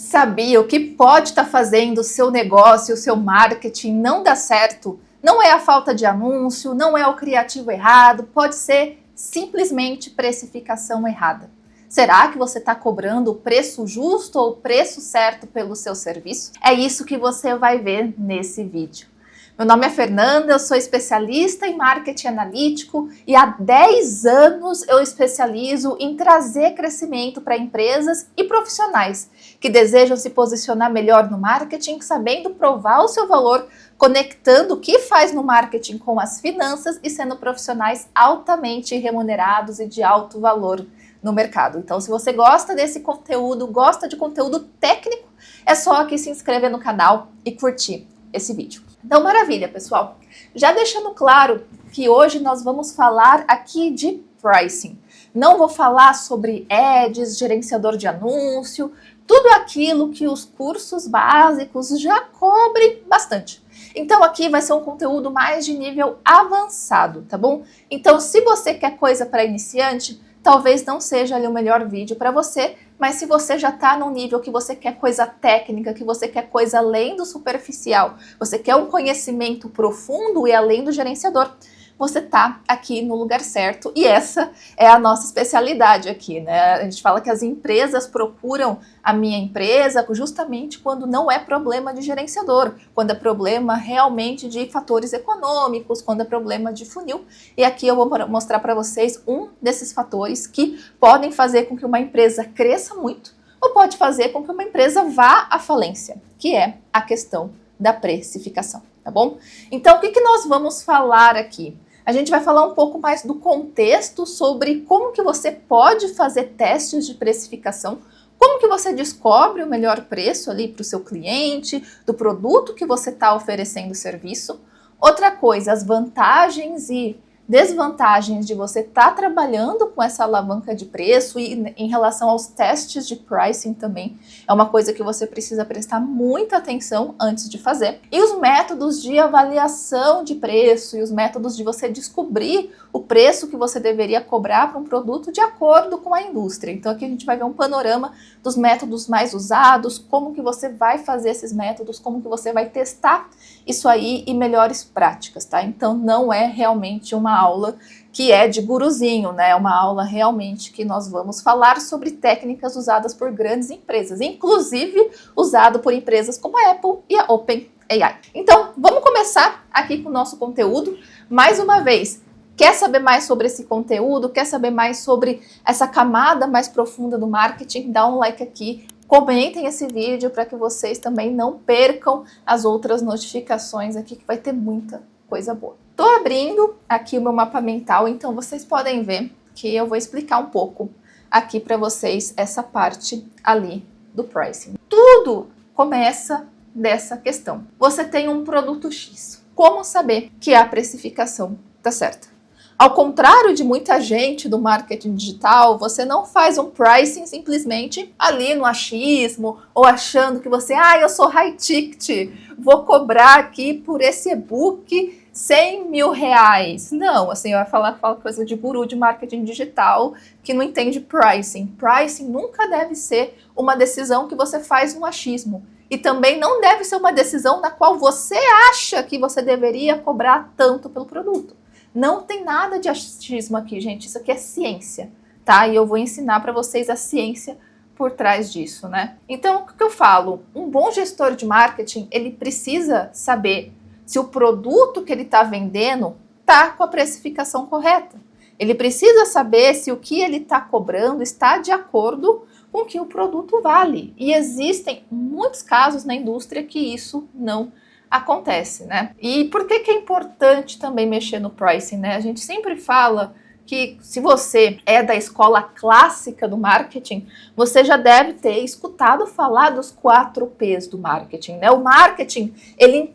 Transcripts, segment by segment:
Sabia o que pode estar fazendo o seu negócio, o seu marketing não dar certo? Não é a falta de anúncio, não é o criativo errado, pode ser simplesmente precificação errada. Será que você está cobrando o preço justo ou o preço certo pelo seu serviço? É isso que você vai ver nesse vídeo. Meu nome é Fernanda, eu sou especialista em marketing analítico e há 10 anos eu especializo em trazer crescimento para empresas e profissionais que desejam se posicionar melhor no marketing, sabendo provar o seu valor, conectando o que faz no marketing com as finanças e sendo profissionais altamente remunerados e de alto valor no mercado. Então, se você gosta desse conteúdo, gosta de conteúdo técnico, é só aqui se inscrever no canal e curtir esse vídeo. Então, maravilha, pessoal. Já deixando claro que hoje nós vamos falar aqui de pricing. Não vou falar sobre ads, gerenciador de anúncio, tudo aquilo que os cursos básicos já cobrem bastante. Então aqui vai ser um conteúdo mais de nível avançado, tá bom? Então se você quer coisa para iniciante, talvez não seja ali o melhor vídeo para você, mas se você já está num nível que você quer coisa técnica, que você quer coisa além do superficial, você quer um conhecimento profundo e além do gerenciador, você tá aqui no lugar certo e essa é a nossa especialidade aqui, né? A gente fala que as empresas procuram a minha empresa justamente quando não é problema de gerenciador, quando é problema realmente de fatores econômicos, quando é problema de funil. E aqui eu vou mostrar para vocês um desses fatores que podem fazer com que uma empresa cresça muito ou pode fazer com que uma empresa vá à falência, que é a questão da precificação, tá bom? Então, o que nós vamos falar aqui? A gente vai falar um pouco mais do contexto sobre como que você pode fazer testes de precificação, como que você descobre o melhor preço ali para o seu cliente, do produto que você está oferecendo serviço. Outra coisa, as vantagens e desvantagens de você estar trabalhando com essa alavanca de preço e em relação aos testes de pricing também é uma coisa que você precisa prestar muita atenção antes de fazer. E os métodos de avaliação de preço e os métodos de você descobrir o preço que você deveria cobrar para um produto de acordo com a indústria. Então aqui a gente vai ver um panorama dos métodos mais usados, como que você vai fazer esses métodos, como que você vai testar isso aí e melhores práticas, tá? Então não é realmente uma aula que é de guruzinho, né? É uma aula realmente que nós vamos falar sobre técnicas usadas por grandes empresas, inclusive usado por empresas como a Apple e a OpenAI. Então, vamos começar aqui com o nosso conteúdo. Mais uma vez, quer saber mais sobre esse conteúdo? Quer saber mais sobre essa camada mais profunda do marketing? Dá um like aqui. Comentem esse vídeo para que vocês também não percam as outras notificações aqui, que vai ter muita coisa boa. Estou abrindo aqui o meu mapa mental, então vocês podem ver que eu vou explicar um pouco aqui para vocês essa parte ali do pricing. Tudo começa dessa questão. Você tem um produto X. Como saber que a precificação está certa? Ao contrário de muita gente do marketing digital, você não faz um pricing simplesmente ali no achismo ou achando que você, eu sou high ticket, vou cobrar aqui por esse e-book 100 mil reais. Não, assim, eu falo coisa de guru de marketing digital que não entende pricing. Pricing nunca deve ser uma decisão que você faz no achismo. E também não deve ser uma decisão na qual você acha que você deveria cobrar tanto pelo produto. Não tem nada de achismo aqui, gente. Isso aqui é ciência, tá? E eu vou ensinar para vocês a ciência por trás disso, né? Então, o que eu falo? Um bom gestor de marketing, ele precisa saber se o produto que ele está vendendo está com a precificação correta. Ele precisa saber se o que ele está cobrando está de acordo com o que o produto vale. E existem muitos casos na indústria que isso não acontece, né? E por que é importante também mexer no pricing, né? A gente sempre fala que se você é da escola clássica do marketing, você já deve ter escutado falar dos 4 P's do marketing, né? O marketing, ele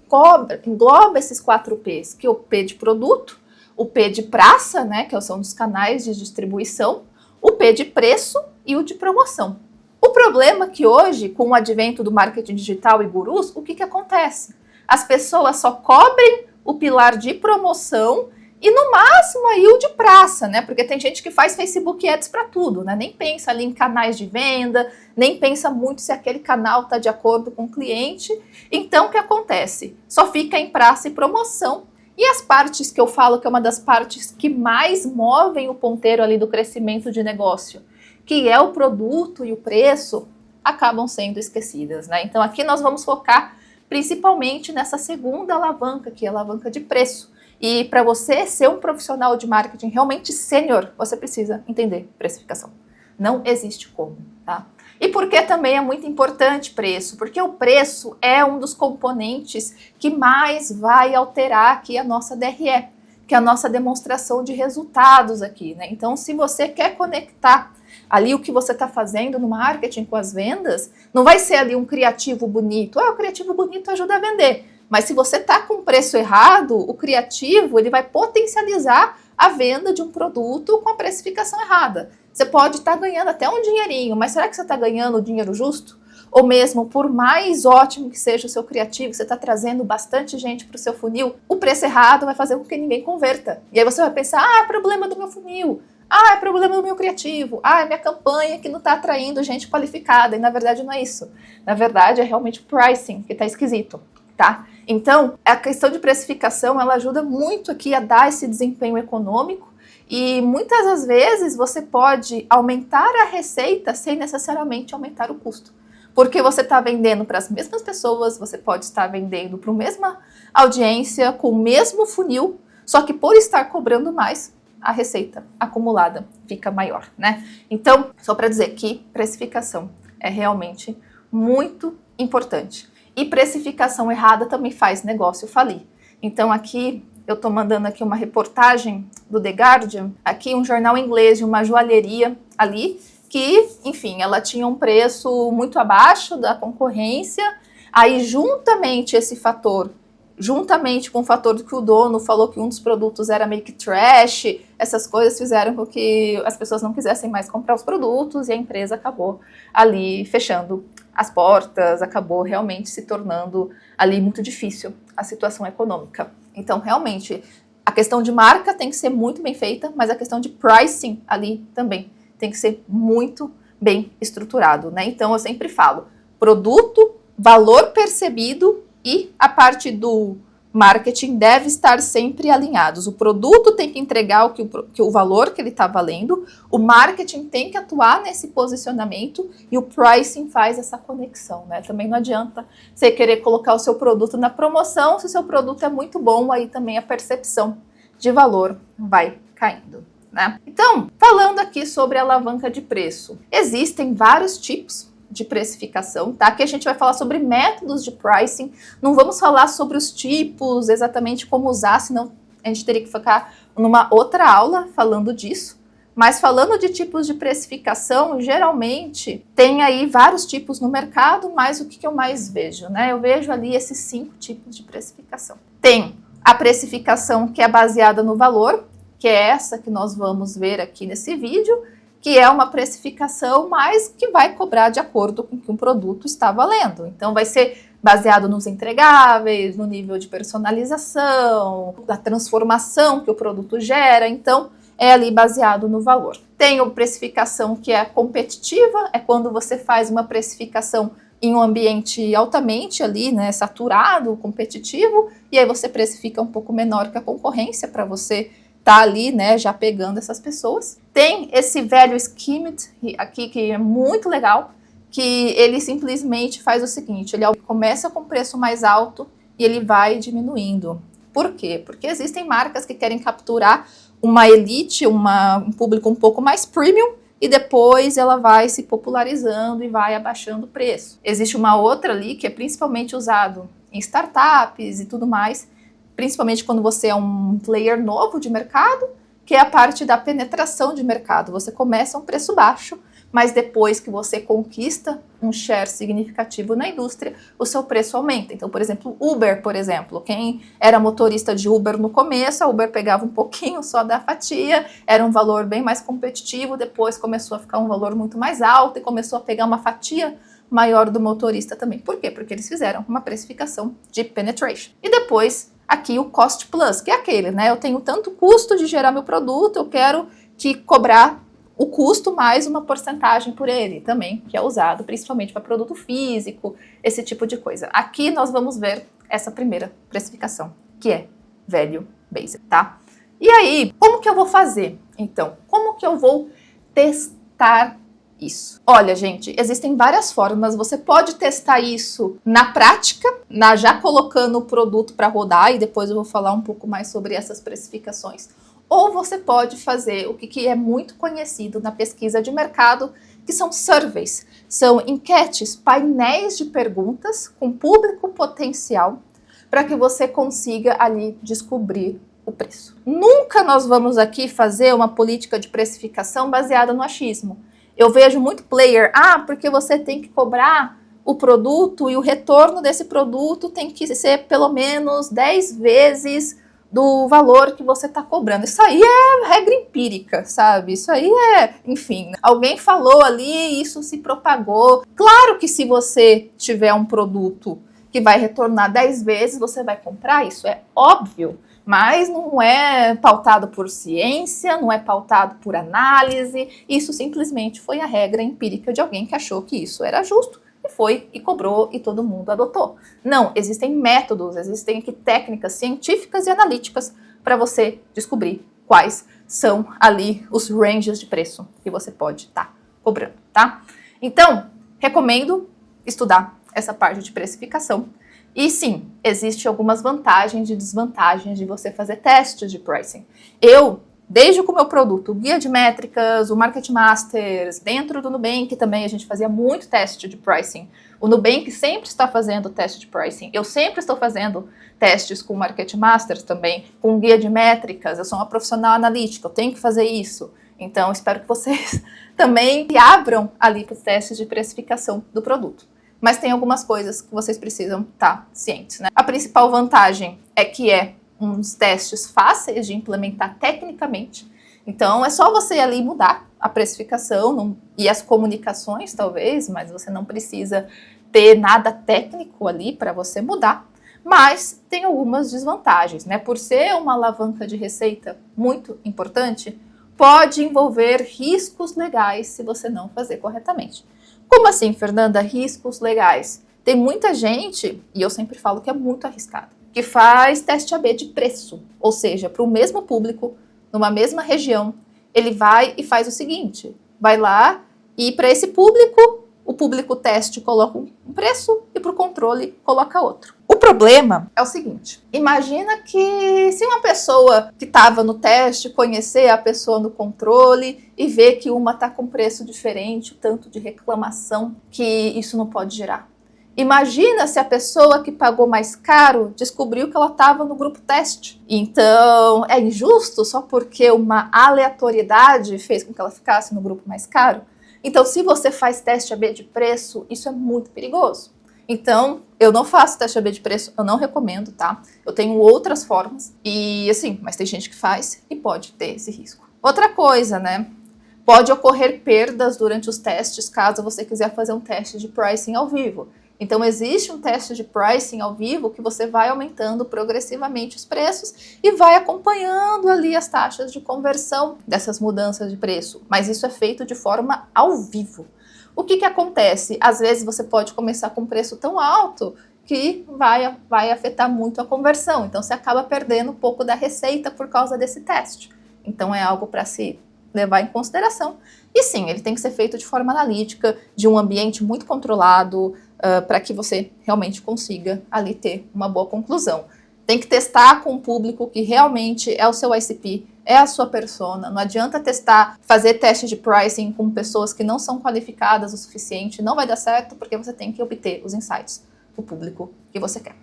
engloba esses 4 P's, que é o P de produto, o P de praça, né, que são os canais de distribuição, o P de preço e o de promoção. O problema é que hoje, com o advento do marketing digital e gurus, o que acontece? As pessoas só cobrem o pilar de promoção E no máximo aí o de praça, né? Porque tem gente que faz Facebook Ads para tudo, né? Nem pensa ali em canais de venda, nem pensa muito se aquele canal está de acordo com o cliente. Então, o que acontece? Só fica em praça e promoção. E as partes que eu falo que é uma das partes que mais movem o ponteiro ali do crescimento de negócio, que é o produto e o preço, acabam sendo esquecidas, né? Então, aqui nós vamos focar principalmente nessa segunda alavanca, que é a alavanca de preço. E para você ser um profissional de marketing realmente sênior, você precisa entender precificação. Não existe como, tá? E por que também é muito importante preço? Porque o preço é um dos componentes que mais vai alterar aqui a nossa DRE, que é a nossa demonstração de resultados aqui, né? Então, se você quer conectar ali o que você está fazendo no marketing com as vendas, não vai ser ali um criativo bonito. O criativo bonito ajuda a vender. Mas se você está com o preço errado, o criativo ele vai potencializar a venda de um produto com a precificação errada. Você pode estar ganhando até um dinheirinho, mas será que você está ganhando o dinheiro justo? Ou mesmo, por mais ótimo que seja o seu criativo, você está trazendo bastante gente para o seu funil, o preço errado vai fazer com que ninguém converta. E aí você vai pensar, é problema do meu funil, é problema do meu criativo, é minha campanha que não está atraindo gente qualificada. E na verdade não é isso. Na verdade é realmente o pricing que está esquisito, tá? Então, a questão de precificação, ela ajuda muito aqui a dar esse desempenho econômico e muitas das vezes você pode aumentar a receita sem necessariamente aumentar o custo. Porque você está vendendo para as mesmas pessoas, você pode estar vendendo para a mesma audiência, com o mesmo funil, só que por estar cobrando mais, a receita acumulada fica maior, né? Então, só para dizer que precificação é realmente muito importante. E precificação errada também faz negócio falir. Então aqui eu estou mandando aqui uma reportagem do The Guardian, aqui um jornal inglês de uma joalheria ali, que, enfim, ela tinha um preço muito abaixo da concorrência, aí juntamente esse fator, juntamente com o fator de que o dono falou que um dos produtos era meio que trash, essas coisas fizeram com que as pessoas não quisessem mais comprar os produtos e a empresa acabou ali fechando as portas, acabou realmente se tornando ali muito difícil a situação econômica. Então, realmente, a questão de marca tem que ser muito bem feita, mas a questão de pricing ali também tem que ser muito bem estruturado, né? Então, eu sempre falo, produto, valor percebido e a parte do marketing deve estar sempre alinhados. O produto tem que entregar o valor que ele está valendo, o marketing tem que atuar nesse posicionamento e o pricing faz essa conexão, né? Também não adianta você querer colocar o seu produto na promoção, se o seu produto é muito bom, aí também a percepção de valor vai caindo, né? Então, falando aqui sobre a alavanca de preço, existem vários tipos de precificação, tá? Aqui a gente vai falar sobre métodos de pricing, não vamos falar sobre os tipos, exatamente como usar, senão a gente teria que focar numa outra aula falando disso, mas falando de tipos de precificação, geralmente tem aí vários tipos no mercado, mas o que eu mais vejo, né? Eu vejo ali esses 5 tipos de precificação. Tem a precificação que é baseada no valor, que é essa que nós vamos ver aqui nesse vídeo, que é uma precificação, mas que vai cobrar de acordo com o que um produto está valendo. Então, vai ser baseado nos entregáveis, no nível de personalização, da transformação que o produto gera. Então, é ali baseado no valor. Tem a precificação que é competitiva, é quando você faz uma precificação em um ambiente altamente ali, né, saturado, competitivo, e aí você precifica um pouco menor que a concorrência para você tá ali, né, já pegando essas pessoas. Tem esse velho skimmed aqui, que é muito legal, que ele simplesmente faz o seguinte, ele começa com preço mais alto e ele vai diminuindo. Por quê? Porque existem marcas que querem capturar uma elite, um público um pouco mais premium, e depois ela vai se popularizando e vai abaixando o preço. Existe uma outra ali que é principalmente usado em startups e tudo mais, principalmente quando você é um player novo de mercado, que é a parte da penetração de mercado. Você começa a um preço baixo, mas depois que você conquista um share significativo na indústria, o seu preço aumenta. Então, por exemplo, Uber, por exemplo, quem era motorista de Uber no começo, a Uber pegava um pouquinho só da fatia, era um valor bem mais competitivo, depois começou a ficar um valor muito mais alto e começou a pegar uma fatia maior do motorista também. Por quê? Porque eles fizeram uma precificação de penetration. E depois aqui o cost plus, que é aquele, né? Eu tenho tanto custo de gerar meu produto, eu quero te cobrar o custo mais uma porcentagem por ele também, que é usado principalmente para produto físico, esse tipo de coisa. Aqui nós vamos ver essa primeira precificação, que é Value Based, tá? E aí, como que eu vou fazer? Então, como que eu vou testar isso? Olha, gente, existem várias formas. Você pode testar isso na prática, já colocando o produto para rodar, e depois eu vou falar um pouco mais sobre essas precificações. Ou você pode fazer o que é muito conhecido na pesquisa de mercado, que são surveys. São enquetes, painéis de perguntas com público potencial, para que você consiga ali descobrir o preço. Nunca nós vamos aqui fazer uma política de precificação baseada no achismo. Eu vejo muito player, porque você tem que cobrar o produto e o retorno desse produto tem que ser pelo menos 10 vezes do valor que você está cobrando. Isso aí é regra empírica, sabe? Isso aí enfim, alguém falou ali, isso se propagou. Claro que se você tiver um produto que vai retornar 10 vezes, você vai comprar, isso é óbvio. Mas não é pautado por ciência, não é pautado por análise, isso simplesmente foi a regra empírica de alguém que achou que isso era justo e foi e cobrou e todo mundo adotou. Não, existem métodos, existem aqui técnicas científicas e analíticas para você descobrir quais são ali os ranges de preço que você pode estar cobrando, tá? Então, recomendo estudar essa parte de precificação. E sim, existem algumas vantagens e desvantagens de você fazer testes de pricing. Desde com o meu produto, o Guia de Métricas, o Market Masters, dentro do Nubank também a gente fazia muito teste de pricing. O Nubank sempre está fazendo teste de pricing. Eu sempre estou fazendo testes com o Market Masters também, com o Guia de Métricas. Eu sou uma profissional analítica, eu tenho que fazer isso. Então, espero que vocês também se abram ali para os testes de precificação do produto. Mas tem algumas coisas que vocês precisam estar cientes, né? A principal vantagem é que uns testes fáceis de implementar tecnicamente. Então, é só você ali mudar a precificação e as comunicações, talvez, mas você não precisa ter nada técnico ali para você mudar. Mas tem algumas desvantagens, né? Por ser uma alavanca de receita muito importante, pode envolver riscos legais se você não fazer corretamente. Como assim, Fernanda, riscos legais? Tem muita gente, e eu sempre falo que é muito arriscado, que faz teste AB de preço, ou seja, para o mesmo público, numa mesma região, ele vai e faz o seguinte, vai lá e para esse público, o público teste coloca um preço e para o controle coloca outro. O problema é o seguinte, imagina que se uma pessoa que estava no teste conhecer a pessoa no controle e ver que uma está com preço diferente, o tanto de reclamação que isso não pode gerar. Imagina se a pessoa que pagou mais caro descobriu que ela estava no grupo teste. Então, é injusto só porque uma aleatoriedade fez com que ela ficasse no grupo mais caro? Então, se você faz teste AB de preço, isso é muito perigoso. Então, eu não faço teste AB de preço, eu não recomendo, tá? Eu tenho outras formas e assim, mas tem gente que faz e pode ter esse risco. Outra coisa, né? Pode ocorrer perdas durante os testes caso você quiser fazer um teste de pricing ao vivo. Então, existe um teste de pricing ao vivo que você vai aumentando progressivamente os preços e vai acompanhando ali as taxas de conversão dessas mudanças de preço. Mas isso é feito de forma ao vivo. O que acontece? Às vezes você pode começar com um preço tão alto que vai afetar muito a conversão. Então, você acaba perdendo um pouco da receita por causa desse teste. Então, é algo para se levar em consideração. E sim, ele tem que ser feito de forma analítica, de um ambiente muito controlado, para que você realmente consiga ali ter uma boa conclusão. Tem que testar com um público que realmente é o seu ICP, é a sua persona. Não adianta fazer teste de pricing com pessoas que não são qualificadas o suficiente, não vai dar certo porque você tem que obter os insights do público que você quer.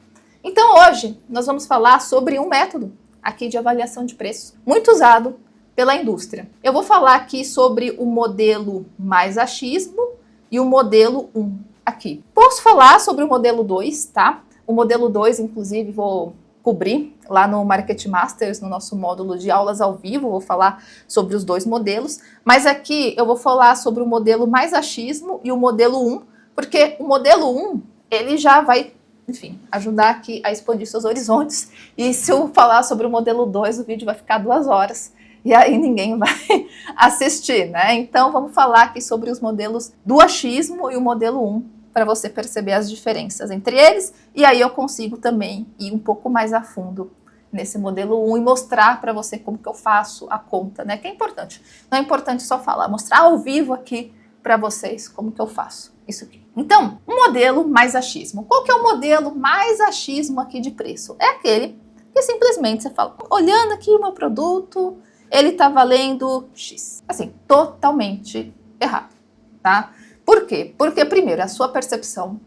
Então hoje nós vamos falar sobre um método aqui de avaliação de preço, muito usado pela indústria. Eu vou falar aqui sobre o modelo mais achismo e o modelo 1 aqui. Posso falar sobre o modelo 2, tá? O modelo 2, inclusive, vou cobrir lá no Market Masters, no nosso módulo de aulas ao vivo, vou falar sobre os dois modelos, mas aqui eu vou falar sobre o modelo mais achismo e o modelo 1, porque o modelo 1, ele já vai enfim, ajudar aqui a expandir seus horizontes. E se eu falar sobre o modelo 2, o vídeo vai ficar 2 horas. E aí ninguém vai assistir, né? Então vamos falar aqui sobre os modelos do achismo e o modelo 1, para você perceber as diferenças entre eles. E aí eu consigo também ir um pouco mais a fundo nesse modelo 1 e mostrar para você como que eu faço a conta, né? Que é importante. Não é importante só falar, mostrar ao vivo aqui para vocês como que eu faço isso aqui. Então, um modelo mais achismo. Qual que é o modelo mais achismo aqui de preço? É aquele que simplesmente você fala, olhando aqui o meu produto, ele tá valendo X. Assim, totalmente errado, tá? Por quê? Porque, primeiro, a sua percepção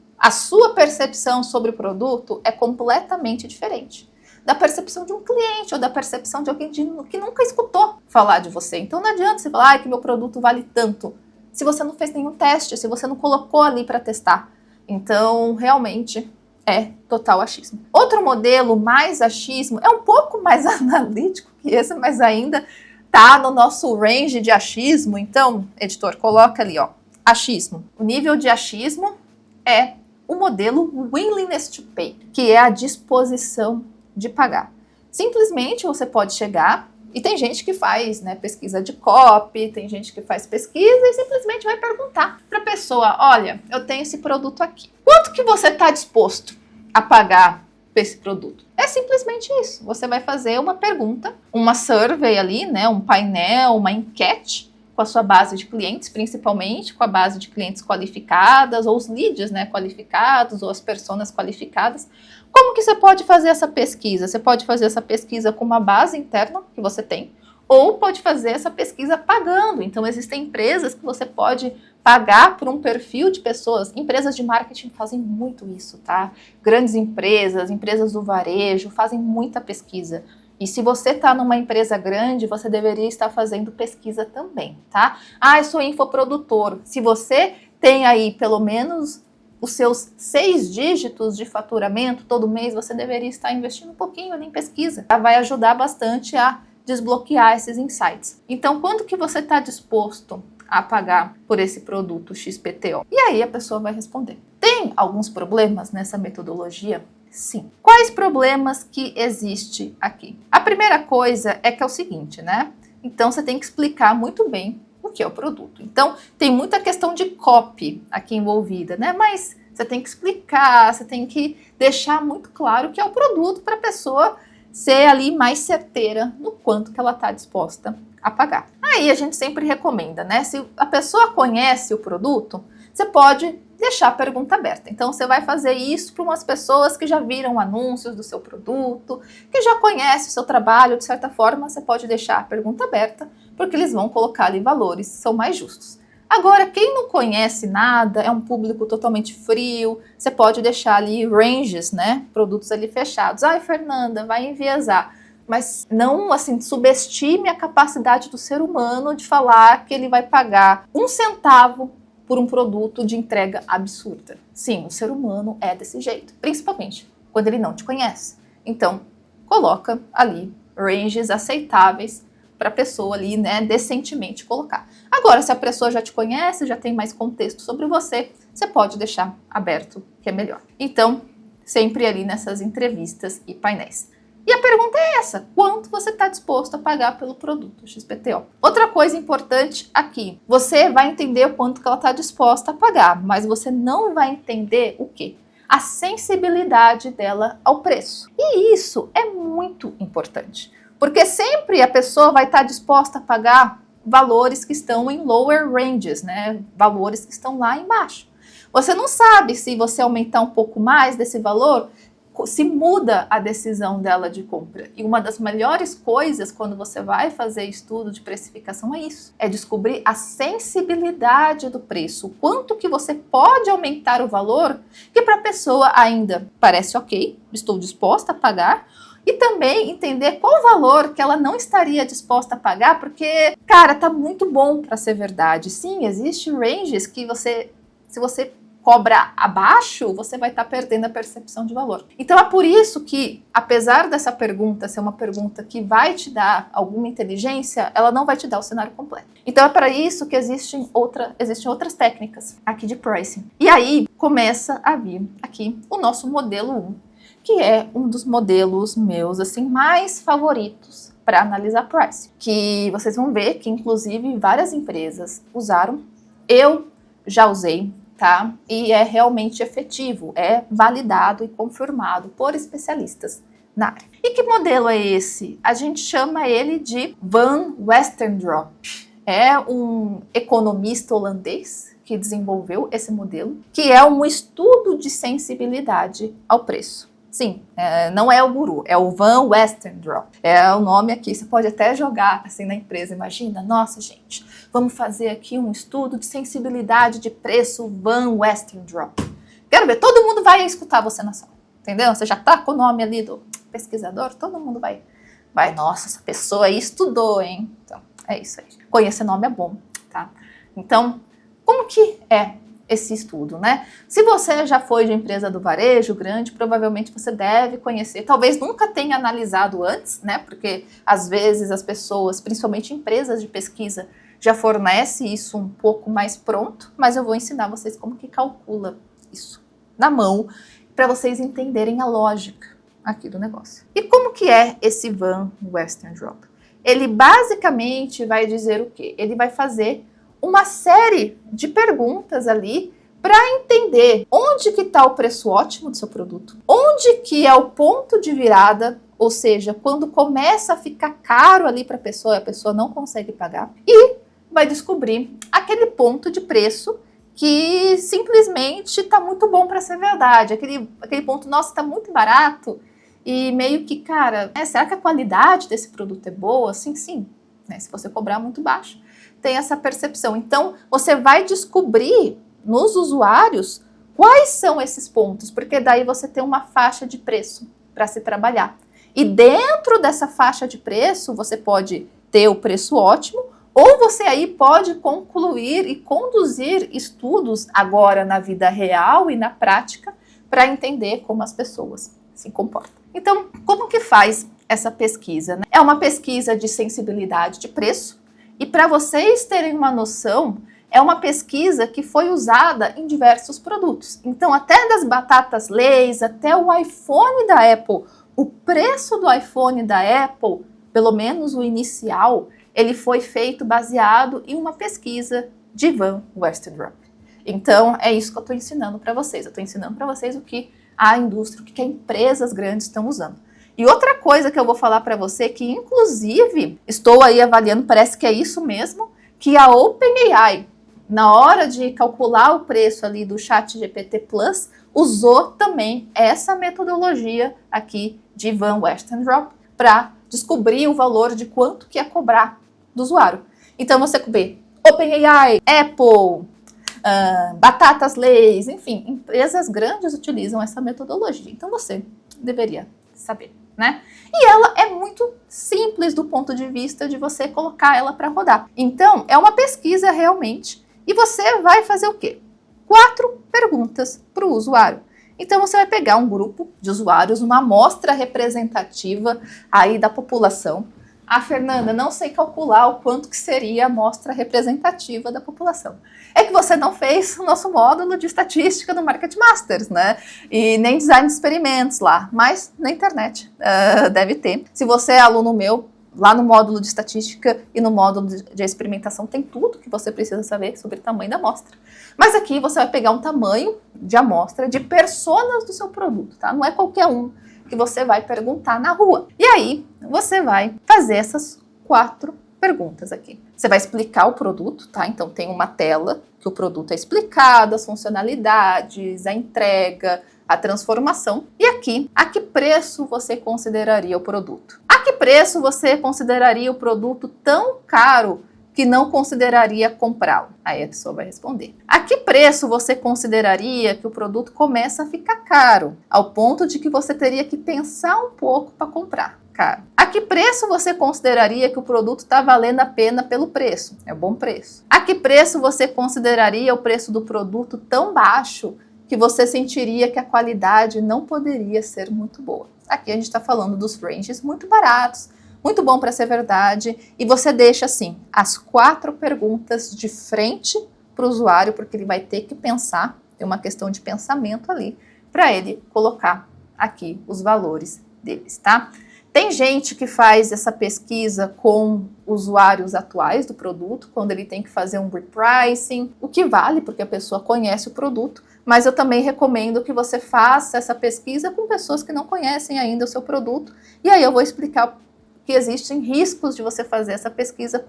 sobre o produto é completamente diferente da percepção de um cliente ou da percepção de alguém que nunca escutou falar de você. Então não adianta você falar que meu produto vale tanto se você não fez nenhum teste, se você não colocou ali para testar. Então, realmente, é total achismo. Outro modelo mais achismo é um pouco mais analítico que esse, mas ainda tá no nosso range de achismo. Então, editor, coloca ali, ó, achismo. O nível de achismo é o modelo willingness to pay, que é a disposição de pagar. Simplesmente você pode chegar, e tem gente que faz, né, pesquisa de copy, tem gente que faz pesquisa e simplesmente vai perguntar para a pessoa, olha, eu tenho esse produto aqui. Quanto que você está disposto a pagar por esse produto? É simplesmente isso. Você vai fazer uma pergunta, uma survey ali, né, um painel, uma enquete com a sua base de clientes, principalmente com a base de clientes qualificadas, ou os leads, né, qualificados, ou as personas qualificadas. Como que você pode fazer essa pesquisa? Você pode fazer essa pesquisa com uma base interna que você tem, ou pode fazer essa pesquisa pagando. Então, existem empresas que você pode pagar por um perfil de pessoas. Empresas de marketing fazem muito isso, tá? Grandes empresas, empresas do varejo, fazem muita pesquisa. E se você está numa empresa grande, você deveria estar fazendo pesquisa também, tá? Ah, eu sou infoprodutor. Se você tem aí pelo menos os seus 6 dígitos de faturamento todo mês, você deveria estar investindo um pouquinho ali em pesquisa. Vai ajudar bastante a desbloquear esses insights. Então, quanto que você está disposto a pagar por esse produto XPTO? E aí a pessoa vai responder. Tem alguns problemas nessa metodologia? Sim. Quais problemas que existe aqui? A primeira coisa é que é o seguinte, né? Então você tem que explicar muito bem o que é o produto. Então tem muita questão de copy aqui envolvida, né? Mas você tem que explicar, você tem que deixar muito claro o que é o produto para a pessoa ser ali mais certeira no quanto que ela está disposta a pagar. Aí a gente sempre recomenda, né? Se a pessoa conhece o produto, você pode deixar a pergunta aberta. Então você vai fazer isso para umas pessoas que já viram anúncios do seu produto, que já conhecem o seu trabalho, de certa forma você pode deixar a pergunta aberta, porque eles vão colocar ali valores que são mais justos. Agora, quem não conhece nada, é um público totalmente frio, você pode deixar ali ranges, né? Produtos ali fechados. Ai, Fernanda, vai enviesar. Mas não, assim, subestime a capacidade do ser humano de falar que ele vai pagar 1 centavo por um produto de entrega absurda. Sim, o ser humano é desse jeito, principalmente quando ele não te conhece. Então, coloca ali ranges aceitáveis para a pessoa ali, né, decentemente colocar. Agora, se a pessoa já te conhece, já tem mais contexto sobre você, você pode deixar aberto, que é melhor. Então, sempre ali nessas entrevistas e painéis. E a pergunta é essa: quanto você está disposto a pagar pelo produto XPTO? Outra coisa importante aqui, você vai entender o quanto que ela está disposta a pagar, mas você não vai entender o quê? A sensibilidade dela ao preço. E isso é muito importante, porque sempre a pessoa vai estar disposta a pagar valores que estão em lower ranges, né? Valores que estão lá embaixo. Você não sabe se você aumentar um pouco mais desse valor, se muda a decisão dela de compra. E uma das melhores coisas quando você vai fazer estudo de precificação é isso. É descobrir a sensibilidade do preço. O quanto que você pode aumentar o valor que para a pessoa ainda parece ok, estou disposta a pagar. E também entender qual valor que ela não estaria disposta a pagar, porque, cara, tá muito bom para ser verdade. Sim, existe ranges que se você cobra abaixo, você vai estar perdendo a percepção de valor. Então é por isso que, apesar dessa pergunta ser uma pergunta que vai te dar alguma inteligência, ela não vai te dar o cenário completo. Então é para isso que existem outras técnicas aqui de pricing. E aí começa a vir aqui o nosso modelo 1, que é um dos modelos meus assim mais favoritos para analisar pricing, que vocês vão ver que inclusive várias empresas usaram, eu já usei, tá? E é realmente efetivo, é validado e confirmado por especialistas na área. E que modelo é esse? A gente chama ele de Van Westendorp. É um economista holandês que desenvolveu esse modelo, que é um estudo de sensibilidade ao preço. Sim, não é o guru, é o Van Westendorp. É o nome aqui, você pode até jogar assim na empresa, imagina, nossa gente, vamos fazer aqui um estudo de sensibilidade de preço Van Westendorp. Quero ver, todo mundo vai escutar você na sala, entendeu? Você já tá com o nome ali do pesquisador, todo mundo vai, nossa, essa pessoa aí estudou, hein? Então, é isso aí. Conhecer nome é bom, tá? Então, como que é esse estudo, né? Se você já foi de empresa do varejo grande, provavelmente você deve conhecer, talvez nunca tenha analisado antes, né? Porque às vezes as pessoas, principalmente empresas de pesquisa, já fornecem isso um pouco mais pronto, mas eu vou ensinar vocês como que calcula isso na mão, para vocês entenderem a lógica aqui do negócio. E como que é esse Van Westendorp? Ele basicamente vai dizer o quê? Ele vai fazer uma série de perguntas ali para entender onde que está o preço ótimo do seu produto, onde que é o ponto de virada, ou seja, quando começa a ficar caro ali para a pessoa e a pessoa não consegue pagar, e vai descobrir aquele ponto de preço que simplesmente está muito bom para ser verdade, aquele ponto, nossa, está muito barato, e meio que, cara, será que a qualidade desse produto é boa? Sim, né? Se você cobrar muito baixo, tem essa percepção. Então, você vai descobrir nos usuários quais são esses pontos, porque daí você tem uma faixa de preço para se trabalhar. E dentro dessa faixa de preço, você pode ter o preço ótimo, ou você aí pode concluir e conduzir estudos agora na vida real e na prática para entender como as pessoas se comportam. Então, como que faz essa pesquisa, né? É uma pesquisa de sensibilidade de preço, e para vocês terem uma noção, é uma pesquisa que foi usada em diversos produtos. Então, até das batatas Lay's, até o iPhone da Apple, o preço do iPhone da Apple, pelo menos o inicial, ele foi feito baseado em uma pesquisa de Van Westendorp. Então, é isso que eu estou ensinando para vocês. Eu estou ensinando para vocês o que a indústria, o que empresas grandes estão usando. E outra coisa que eu vou falar para você, que inclusive estou aí avaliando, parece que é isso mesmo, que a OpenAI, na hora de calcular o preço ali do ChatGPT Plus, usou também essa metodologia aqui de Van Westendorp para descobrir o valor de quanto que ia cobrar do usuário. Então você vê OpenAI, Apple, batatas Lay's, enfim, empresas grandes utilizam essa metodologia. Então você deveria saber, né? E ela é muito simples do ponto de vista de você colocar ela para rodar. Então, é uma pesquisa realmente. E você vai fazer o quê? 4 perguntas para o usuário. Então, você vai pegar um grupo de usuários, uma amostra representativa aí da população. Ah, Fernanda, não sei calcular o quanto que seria a amostra representativa da população. É que você não fez o nosso módulo de estatística do Market Masters, né? E nem design de experimentos lá, mas na internet deve ter. Se você é aluno meu, lá no módulo de estatística e no módulo de experimentação tem tudo que você precisa saber sobre o tamanho da amostra. Mas aqui você vai pegar um tamanho de amostra de personas do seu produto, tá? Não é qualquer um que você vai perguntar na rua. E aí, você vai fazer essas 4 perguntas aqui. Você vai explicar o produto, tá? Então, tem uma tela que o produto é explicado, as funcionalidades, a entrega, a transformação. E aqui, a que preço você consideraria o produto? A que preço você consideraria o produto tão caro que não consideraria comprá-lo? Aí a pessoa vai responder. A que preço você consideraria que o produto começa a ficar caro, ao ponto de que você teria que pensar um pouco para comprar? Caro. A que preço você consideraria que o produto está valendo a pena pelo preço? É um bom preço. A que preço você consideraria o preço do produto tão baixo que você sentiria que a qualidade não poderia ser muito boa? Aqui a gente está falando dos ranges muito baratos, muito bom para ser verdade, e você deixa assim as 4 perguntas de frente para o usuário, porque ele vai ter que pensar, tem uma questão de pensamento ali, para ele colocar aqui os valores deles, tá? Tem gente que faz essa pesquisa com usuários atuais do produto, quando ele tem que fazer um repricing, o que vale, porque a pessoa conhece o produto, mas eu também recomendo que você faça essa pesquisa com pessoas que não conhecem ainda o seu produto, e aí eu vou explicar que existem riscos de você fazer essa pesquisa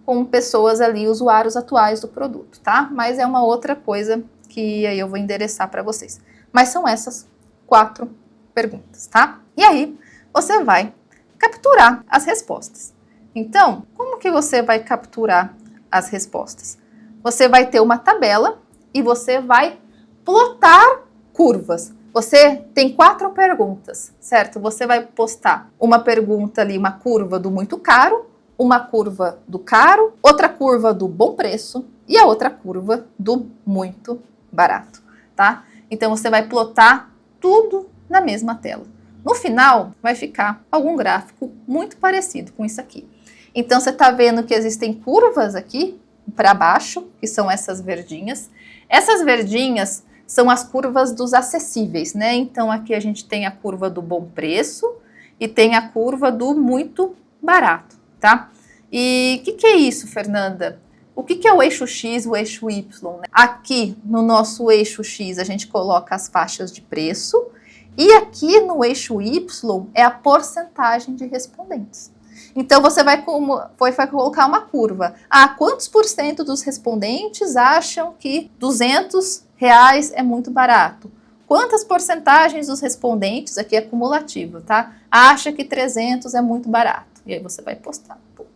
com pessoas ali, usuários atuais do produto, tá? Mas é uma outra coisa que aí eu vou endereçar para vocês. Mas são essas 4 perguntas, tá? E aí, você vai capturar as respostas. Então, como que você vai capturar as respostas? Você vai ter uma tabela e você vai plotar curvas. Você tem 4 perguntas, certo? Você vai postar uma pergunta ali, uma curva do muito caro, uma curva do caro, outra curva do bom preço e a outra curva do muito barato, tá? Então, você vai plotar tudo na mesma tela. No final, vai ficar algum gráfico muito parecido com isso aqui. Então, você está vendo que existem curvas aqui para baixo, que são essas verdinhas. Essas verdinhas são as curvas dos acessíveis, né? Então, aqui a gente tem a curva do bom preço e tem a curva do muito barato, tá? E o que é isso, Fernanda? O que é o eixo X e o eixo Y? Né? Aqui, no nosso eixo X, a gente coloca as faixas de preço. E aqui no eixo Y é a porcentagem de respondentes. Então, você vai colocar uma curva. Quantos por cento dos respondentes acham que R$200 é muito barato? Quantas porcentagens dos respondentes, aqui é cumulativo, tá? Acha que 300 é muito barato. E aí você vai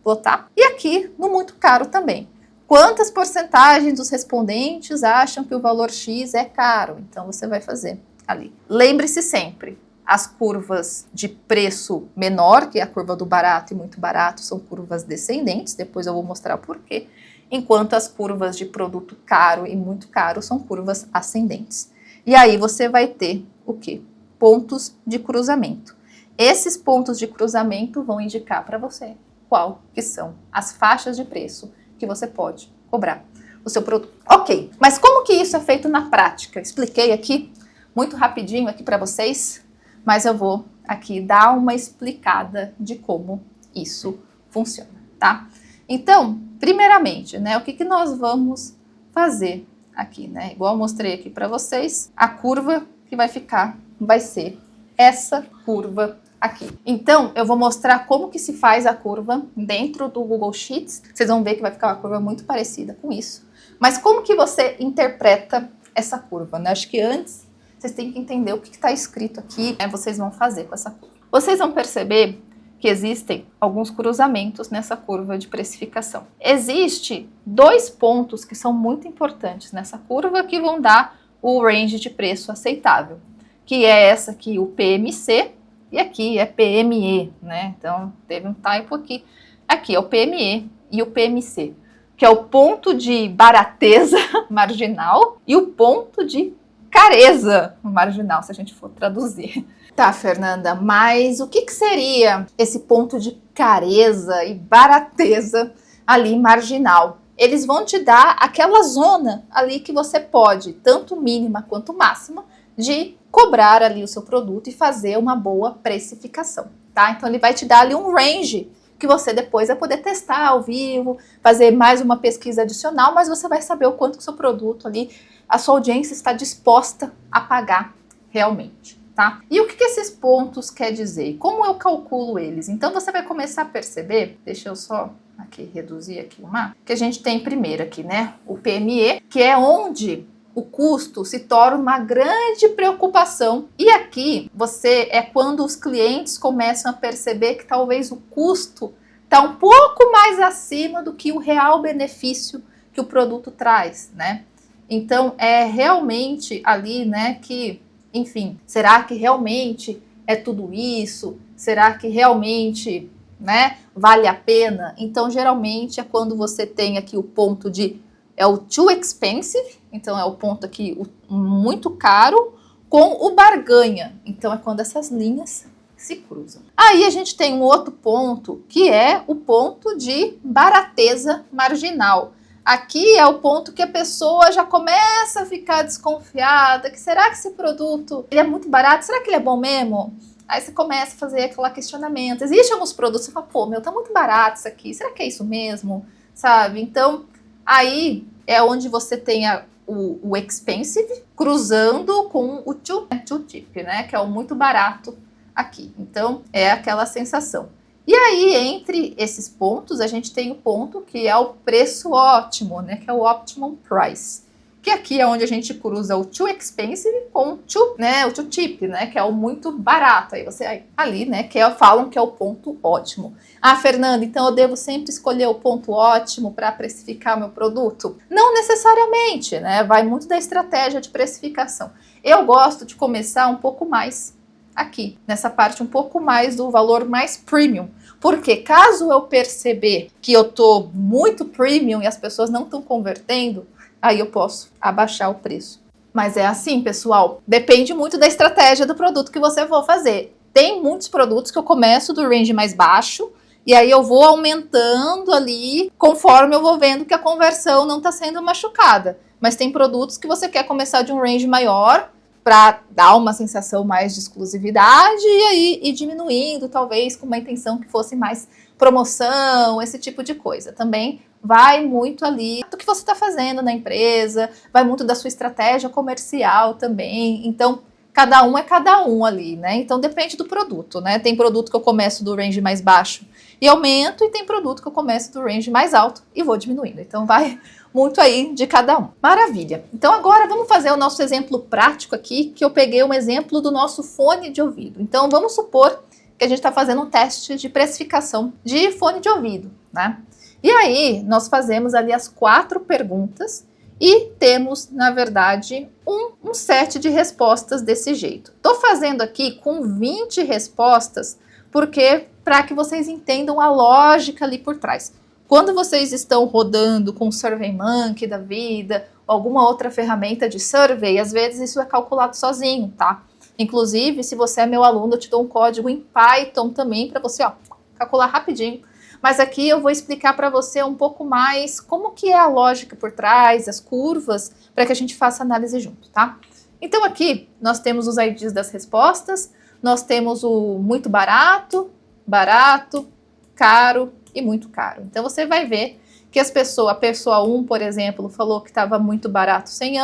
plotar. E aqui no muito caro também. Quantas porcentagens dos respondentes acham que o valor X é caro? Então, você vai fazer ali. Lembre-se sempre, as curvas de preço menor, que é a curva do barato e muito barato, são curvas descendentes, depois eu vou mostrar o porquê, enquanto as curvas de produto caro e muito caro são curvas ascendentes. E aí você vai ter o quê? Pontos de cruzamento. Esses pontos de cruzamento vão indicar para você qual que são as faixas de preço que você pode cobrar o seu produto. Ok, mas como que isso é feito na prática? Expliquei aqui muito rapidinho aqui para vocês, mas eu vou aqui dar uma explicada de como isso funciona, tá? Então, primeiramente, né, o que nós vamos fazer aqui, né? Igual eu mostrei aqui para vocês, a curva que vai ser essa curva aqui. Então, eu vou mostrar como que se faz a curva dentro do Google Sheets. Vocês vão ver que vai ficar uma curva muito parecida com isso. Mas como que você interpreta essa curva, né? Acho que antes vocês têm que entender o que está escrito aqui, vocês vão fazer com essa curva. Vocês vão perceber que existem alguns cruzamentos nessa curva de precificação. Existe 2 pontos que são muito importantes nessa curva que vão dar o range de preço aceitável, que é essa aqui, o PMC, e aqui é PME, né? Então, teve um typo aqui. Aqui é o PME e o PMC, que é o ponto de barateza marginal e o ponto de careza marginal, se a gente for traduzir. Tá, Fernanda, mas o que seria esse ponto de careza e barateza ali marginal? Eles vão te dar aquela zona ali que você pode, tanto mínima quanto máxima, de cobrar ali o seu produto e fazer uma boa precificação, tá? Então ele vai te dar ali um range que você depois vai poder testar ao vivo, fazer mais uma pesquisa adicional, mas você vai saber o quanto que o seu produto ali, a sua audiência está disposta a pagar realmente, tá? E o que esses pontos quer dizer? Como eu calculo eles? Então você vai começar a perceber, deixa eu só aqui reduzir aqui que a gente tem primeiro aqui, né? O PME, que é onde o custo se torna uma grande preocupação. E aqui é quando os clientes começam a perceber que talvez o custo está um pouco mais acima do que o real benefício que o produto traz, né? Então, é realmente ali, né, que, enfim, será que realmente é tudo isso? Será que realmente, né, vale a pena? Então, geralmente, é quando você tem aqui o ponto de, é o too expensive, então é o ponto aqui muito caro, com o barganha. Então, é quando essas linhas se cruzam. Aí a gente tem um outro ponto, que é o ponto de barateza marginal. Aqui é o ponto que a pessoa já começa a ficar desconfiada, que será que esse produto ele é muito barato? Será que ele é bom mesmo? Aí você começa a fazer aquele questionamento. Existem alguns produtos, você fala, pô, meu, tá muito barato isso aqui, será que é isso mesmo? Sabe? Então, aí é onde você tem o expensive cruzando com o too cheap, né? Que é o muito barato aqui. Então, é aquela sensação. E aí, entre esses pontos, a gente tem o ponto que é o preço ótimo, né? Que é o optimum price. Que aqui é onde a gente cruza o too expensive com o too cheap, né? Que é o muito barato. Aí você ali, né? Falam que é o ponto ótimo. Ah, Fernanda, então eu devo sempre escolher o ponto ótimo para precificar meu produto? Não necessariamente, né? Vai muito da estratégia de precificação. Eu gosto de começar um pouco mais aqui, nessa parte um pouco mais do valor mais premium. Porque caso eu perceber que eu tô muito premium e as pessoas não estão convertendo, aí eu posso abaixar o preço. Mas é assim, pessoal, depende muito da estratégia do produto que você for fazer. Tem muitos produtos que eu começo do range mais baixo e aí eu vou aumentando ali conforme eu vou vendo que a conversão não está sendo machucada. Mas tem produtos que você quer começar de um range maior para dar uma sensação mais de exclusividade e aí ir diminuindo, talvez com uma intenção que fosse mais promoção, esse tipo de coisa. Também vai muito ali do que você está fazendo na empresa, vai muito da sua estratégia comercial também. Então, cada um é cada um ali, né? Então, depende do produto, né? Tem produto que eu começo do range mais baixo e aumento, e tem produto que eu começo do range mais alto e vou diminuindo. Então, vai muito aí de cada um. Maravilha! Então agora vamos fazer o nosso exemplo prático aqui, que eu peguei um exemplo do nosso fone de ouvido. Então vamos supor que a gente está fazendo um teste de precificação de fone de ouvido, né? E aí nós fazemos ali as 4 perguntas e temos, na verdade, um set de respostas desse jeito. Estou fazendo aqui com 20 respostas, porque para que vocês entendam a lógica ali por trás. Quando vocês estão rodando com o SurveyMonkey da vida, ou alguma outra ferramenta de survey, às vezes isso é calculado sozinho, tá? Inclusive, se você é meu aluno, eu te dou um código em Python também para você, calcular rapidinho. Mas aqui eu vou explicar para você um pouco mais como que é a lógica por trás, as curvas, para que a gente faça análise junto, tá? Então aqui nós temos os IDs das respostas, nós temos o muito barato, barato, caro e muito caro. Então você vai ver que a pessoa 1, por exemplo, falou que estava muito barato 100,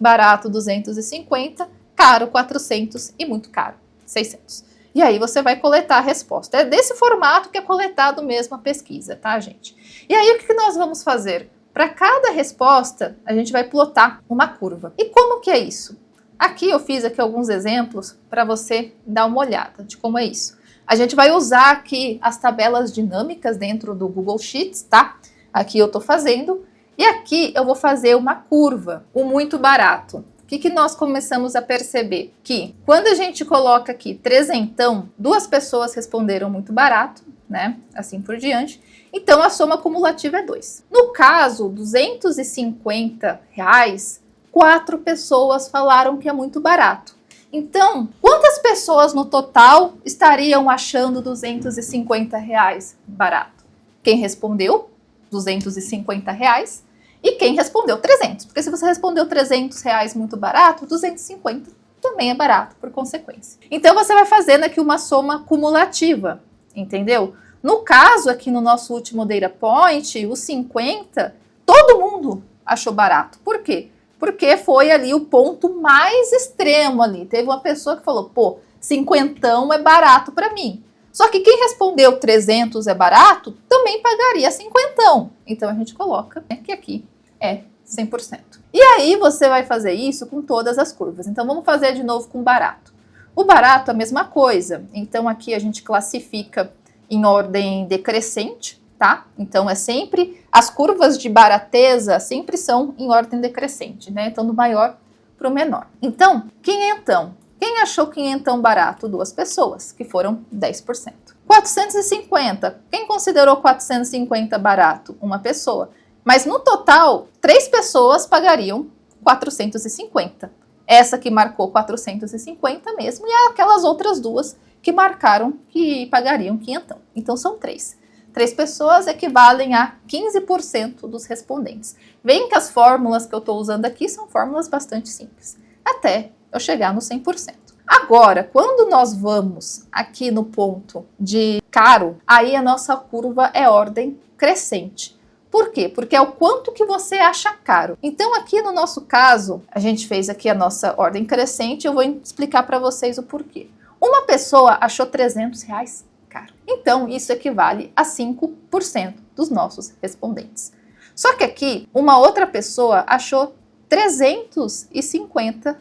barato 250, caro 400 e muito caro 600. E aí você vai coletar a resposta. É desse formato que é coletado mesmo a pesquisa, tá, gente? E aí o que nós vamos fazer? Para cada resposta, a gente vai plotar uma curva. E como que é isso? Aqui eu fiz aqui alguns exemplos para você dar uma olhada de como é isso. A gente vai usar aqui as tabelas dinâmicas dentro do Google Sheets, tá? Aqui eu tô fazendo. E aqui eu vou fazer uma curva, o muito barato. O que nós começamos a perceber? Que quando a gente coloca aqui trezentão, 2 pessoas responderam muito barato, né? Assim por diante. Então a soma cumulativa é 2. No caso, R$250, 4 pessoas falaram que é muito barato. Então, quantas pessoas no total estariam achando R$250 barato? Quem respondeu R$250 e quem respondeu 300. Porque se você respondeu R$300 muito barato, 250 também é barato por consequência. Então você vai fazendo aqui uma soma cumulativa, entendeu? No caso aqui no nosso último data point, os 50, todo mundo achou barato. Por quê? Porque foi ali o ponto mais extremo ali. Teve uma pessoa que falou, pô, 50 é barato para mim. Só que quem respondeu 300 é barato, também pagaria 50. Então a gente coloca, né, que aqui é 100%. E aí você vai fazer isso com todas as curvas. Então vamos fazer de novo com barato. O barato é a mesma coisa. Então aqui a gente classifica em ordem decrescente, tá? Então, é sempre, as curvas de barateza sempre são em ordem decrescente, né? Então, do maior para o menor. Então, quinhentão. Quem achou quinhentão barato? 2 pessoas, que foram 10%. 450. Quem considerou 450 barato? 1 pessoa. Mas no total, 3 pessoas pagariam 450. Essa que marcou 450 mesmo e aquelas outras 2 que marcaram que pagariam quinhentão. Então são 3. 3 pessoas equivalem a 15% dos respondentes. Veem que as fórmulas que eu estou usando aqui são fórmulas bastante simples, até eu chegar no 100%. Agora, quando nós vamos aqui no ponto de caro, aí a nossa curva é ordem crescente. Por quê? Porque é o quanto que você acha caro. Então, aqui no nosso caso, a gente fez aqui a nossa ordem crescente, eu vou explicar para vocês o porquê. Uma pessoa achou R$300 caro. Então, isso equivale a 5% dos nossos respondentes. Só que aqui, uma outra pessoa achou R$350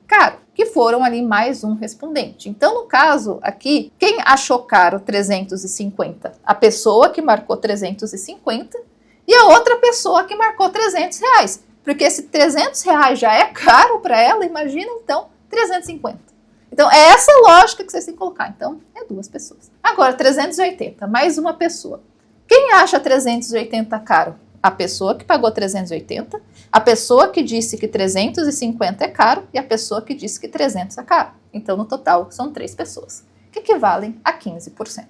caro, que foram ali mais um respondente. Então, no caso aqui, quem achou caro 350? A pessoa que marcou 350 e a outra pessoa que marcou R$300. Porque se R$300 já é caro para ela, imagina então 350. Então, é essa lógica que vocês têm que colocar. Então, é 2 pessoas. Agora, 380, mais uma pessoa. Quem acha 380 caro? A pessoa que pagou 380, a pessoa que disse que 350 é caro e a pessoa que disse que 300 é caro. Então, no total, são 3 pessoas, que equivalem a 15%.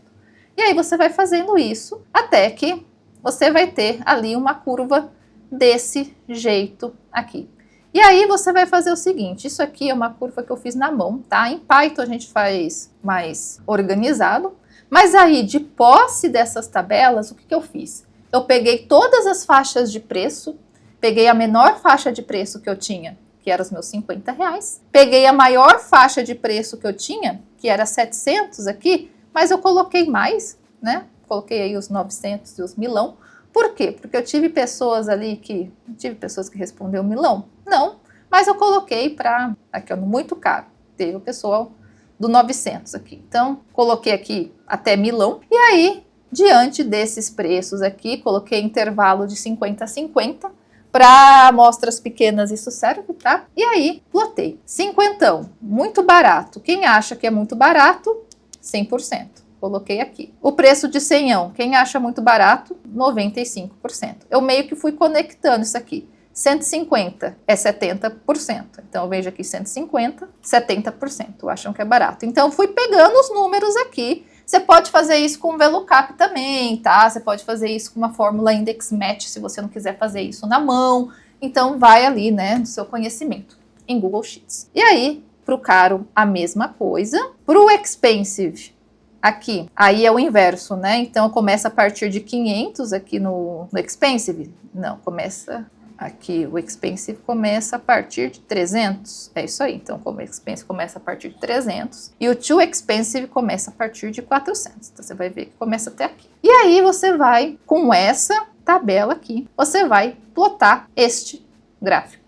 E aí você vai fazendo isso até que você vai ter ali uma curva desse jeito aqui. E aí você vai fazer o seguinte, isso aqui é uma curva que eu fiz na mão, tá? Em Python a gente faz mais organizado, mas aí de posse dessas tabelas, o que eu fiz? Eu peguei todas as faixas de preço, peguei a menor faixa de preço que eu tinha, que era os meus R$50, peguei a maior faixa de preço que eu tinha, que era 700 aqui, mas eu coloquei mais, né? Coloquei aí os 900 e os 1000. Por quê? Porque eu tive pessoas ali que... Tive pessoas que respondeu 1000? Não, mas eu coloquei para... Aqui, ó, no muito caro. Teve o pessoal do 900 aqui. Então, coloquei aqui até 1000. E aí, diante desses preços aqui, coloquei intervalo de 50 a 50. Para amostras pequenas isso serve, tá? E aí, plotei. 50, muito barato. Quem acha que é muito barato? 100%. Coloquei aqui. O preço de 100, quem acha muito barato? 95%. Eu meio que fui conectando isso aqui. 150 é 70%. Então, eu vejo aqui 150, 70%. Acham que é barato. Então, fui pegando os números aqui. Você pode fazer isso com VLOOKUP também, tá? Você pode fazer isso com uma fórmula index match, se você não quiser fazer isso na mão. Então, vai ali, né, no seu conhecimento, em Google Sheets. E aí, para o caro, a mesma coisa. Para o expensive, aqui, aí é o inverso, né? Então, começa a partir de 500 aqui no expensive. Não, começa... Aqui o expensive começa a partir de 300, é isso aí. Então, como o expensive começa a partir de 300 e o too expensive começa a partir de 400. Então, você vai ver que começa até aqui. E aí, você vai, com essa tabela aqui, você vai plotar este gráfico.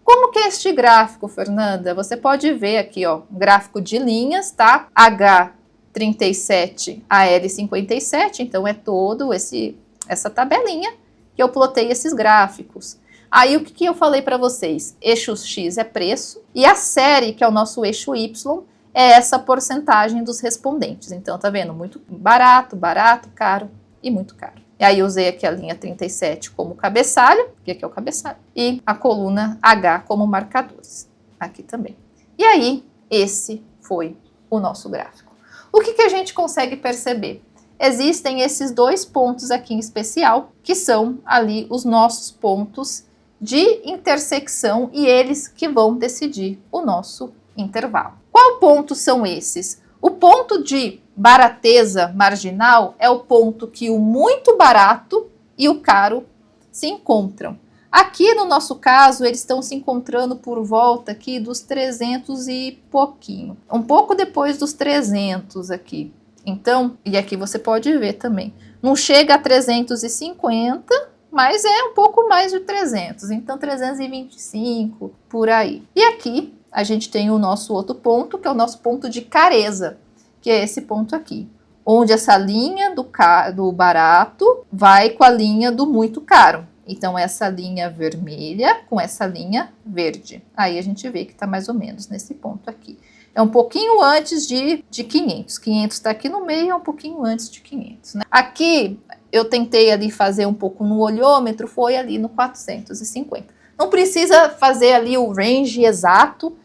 Como que é este gráfico, Fernanda? Você pode ver aqui, ó, um gráfico de linhas, tá? H37 a L57, então é todo essa tabelinha que eu plotei esses gráficos. Aí, o que eu falei para vocês? Eixo X é preço e a série, que é o nosso eixo Y, é essa porcentagem dos respondentes. Então, tá vendo? Muito barato, barato, caro e muito caro. E aí, usei aqui a linha 37 como cabeçalho, que aqui é o cabeçalho, e a coluna H como marcadores, aqui também. E aí, esse foi o nosso gráfico. O que a gente consegue perceber? Existem esses 2 pontos aqui em especial, que são ali os nossos pontos de intersecção e eles que vão decidir o nosso intervalo. Qual ponto são esses? O ponto de barateza marginal é o ponto que o muito barato e o caro se encontram. Aqui no nosso caso, eles estão se encontrando por volta aqui dos 300 e pouquinho. Um pouco depois dos 300 aqui. Então, e aqui você pode ver também, não chega a 350, mas é um pouco mais de 300, então 325, por aí. E aqui a gente tem o nosso outro ponto, que é o nosso ponto de careza, que é esse ponto aqui. onde essa linha do barato vai com a linha do muito caro. Então, essa linha vermelha com essa linha verde. Aí a gente vê que está mais ou menos nesse ponto aqui. É um pouquinho antes de 500. 500 está aqui no meio, é um pouquinho antes de 500. Né? Aqui, eu tentei ali fazer um pouco no olhômetro, foi ali no 450. Não precisa fazer ali o range exato,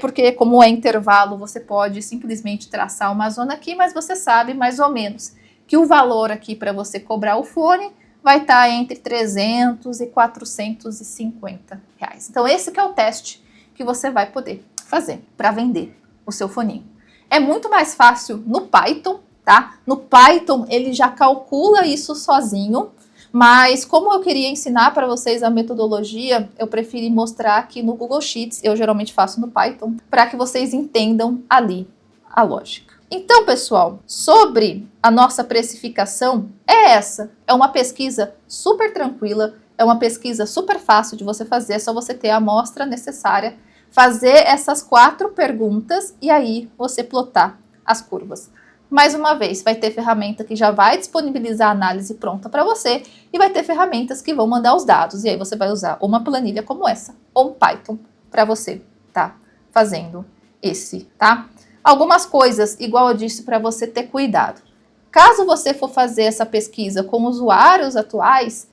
porque como é intervalo, você pode simplesmente traçar uma zona aqui, mas você sabe mais ou menos que o valor aqui para você cobrar o fone vai estar entre 300 e 450 reais. Então esse que é o teste que você vai poder fazer para vender o seu foninho. É muito mais fácil no Python, tá? No Python ele já calcula isso sozinho, mas como eu queria ensinar para vocês a metodologia, eu preferi mostrar aqui no Google Sheets, eu geralmente faço no Python, para que vocês entendam ali a lógica. Então, pessoal, sobre a nossa precificação, é essa. É uma pesquisa super tranquila, é uma pesquisa super fácil de você fazer, é só você ter a amostra necessária, fazer essas 4 perguntas e aí você plotar as curvas. Mais uma vez, vai ter ferramenta que já vai disponibilizar a análise pronta para você e vai ter ferramentas que vão mandar os dados. E aí você vai usar uma planilha como essa ou um Python para você tá fazendo tá? Algumas coisas, igual eu disse, para você ter cuidado. Caso você for fazer essa pesquisa com usuários atuais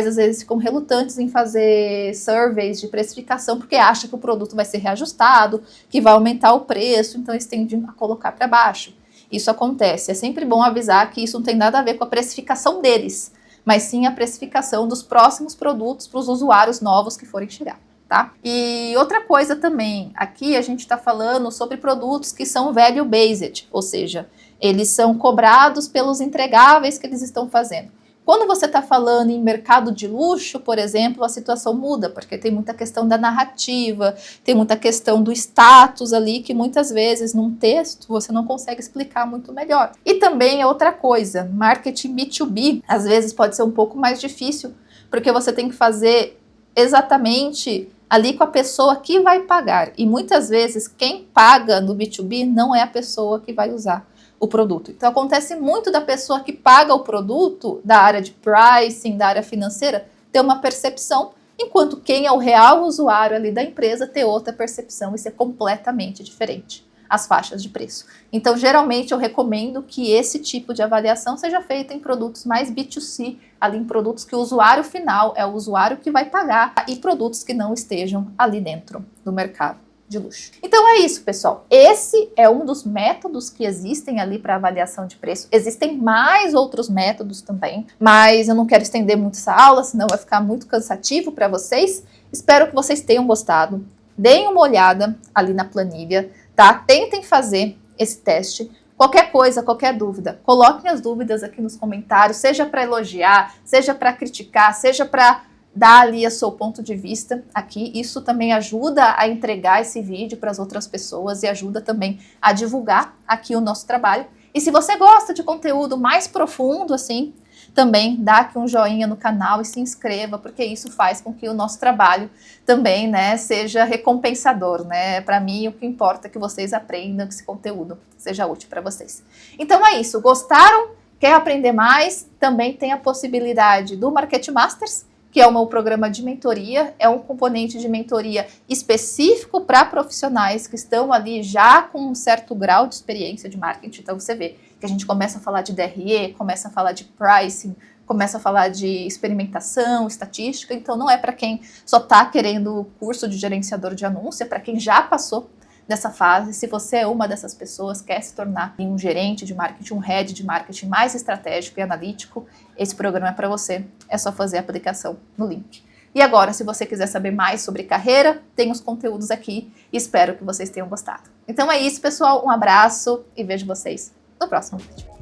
às vezes ficam relutantes em fazer surveys de precificação porque acham que o produto vai ser reajustado, que vai aumentar o preço, então eles tendem a colocar para baixo. Isso acontece. É sempre bom avisar que isso não tem nada a ver com a precificação deles, mas sim a precificação dos próximos produtos para os usuários novos que forem chegar. Tá? E outra coisa também, aqui a gente está falando sobre produtos que são value-based, ou seja, eles são cobrados pelos entregáveis que eles estão fazendo. Quando você está falando em mercado de luxo, por exemplo, a situação muda, porque tem muita questão da narrativa, tem muita questão do status ali, que muitas vezes num texto você não consegue explicar muito melhor. E também é outra coisa, marketing B2B, às vezes pode ser um pouco mais difícil, porque você tem que fazer exatamente ali com a pessoa que vai pagar. E muitas vezes quem paga no B2B não é a pessoa que vai usar o produto. Então acontece muito da pessoa que paga o produto, da área de pricing, da área financeira, ter uma percepção, enquanto quem é o real usuário ali da empresa ter outra percepção e ser completamente diferente as faixas de preço. Então geralmente eu recomendo que esse tipo de avaliação seja feita em produtos mais B2C, ali em produtos que o usuário final é o usuário que vai pagar e produtos que não estejam ali dentro do mercado de luxo. Então é isso, pessoal. Esse é um dos métodos que existem ali para avaliação de preço. Existem mais outros métodos também, mas eu não quero estender muito essa aula, senão vai ficar muito cansativo para vocês. Espero que vocês tenham gostado. Deem uma olhada ali na planilha, tá? Tentem fazer esse teste. Qualquer coisa, qualquer dúvida, coloquem as dúvidas aqui nos comentários, seja para elogiar, seja para criticar, seja para dar ali o seu ponto de vista aqui. Isso também ajuda a entregar esse vídeo para as outras pessoas e ajuda também a divulgar aqui o nosso trabalho. E se você gosta de conteúdo mais profundo, assim, também dá aqui um joinha no canal e se inscreva, porque isso faz com que o nosso trabalho também, né, seja recompensador, né? Para mim, o que importa é que vocês aprendam, que esse conteúdo seja útil para vocês. Então é isso. Gostaram? Quer aprender mais? Também tem a possibilidade do Marketing Masters, que é o meu programa de mentoria, é um componente de mentoria específico para profissionais que estão ali já com um certo grau de experiência de marketing. Então você vê que a gente começa a falar de DRE, começa a falar de pricing, começa a falar de experimentação, estatística. Então não é para quem só está querendo o curso de gerenciador de anúncio, é para quem já passou dessa fase. Se você é uma dessas pessoas, quer se tornar um gerente de marketing, um head de marketing mais estratégico e analítico, esse programa é para você. É só fazer a aplicação no link. E agora, se você quiser saber mais sobre carreira, tem os conteúdos aqui e espero que vocês tenham gostado. Então é isso, pessoal. Um abraço e vejo vocês no próximo vídeo.